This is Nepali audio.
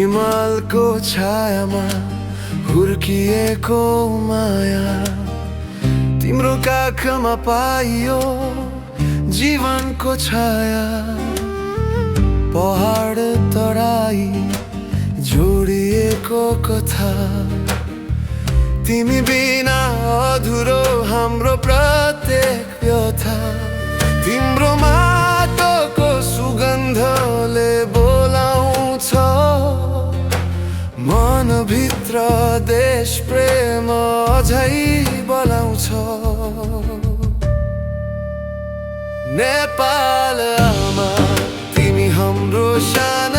हिमालको छायामा हुर्किएको माया तिम्रो काखमा पाइयो जीवनको छाया पहाड तराई जोडिएको कथा तिमी बिना अधुरो हाम्रो प्रत्येक व्यथा तिम्रो माटोको सुगन्धले बोलाउँछ मनभित्र देश प्रेम अझै बोलाउँछ नेपाल आमा तिमी हाम्रो शान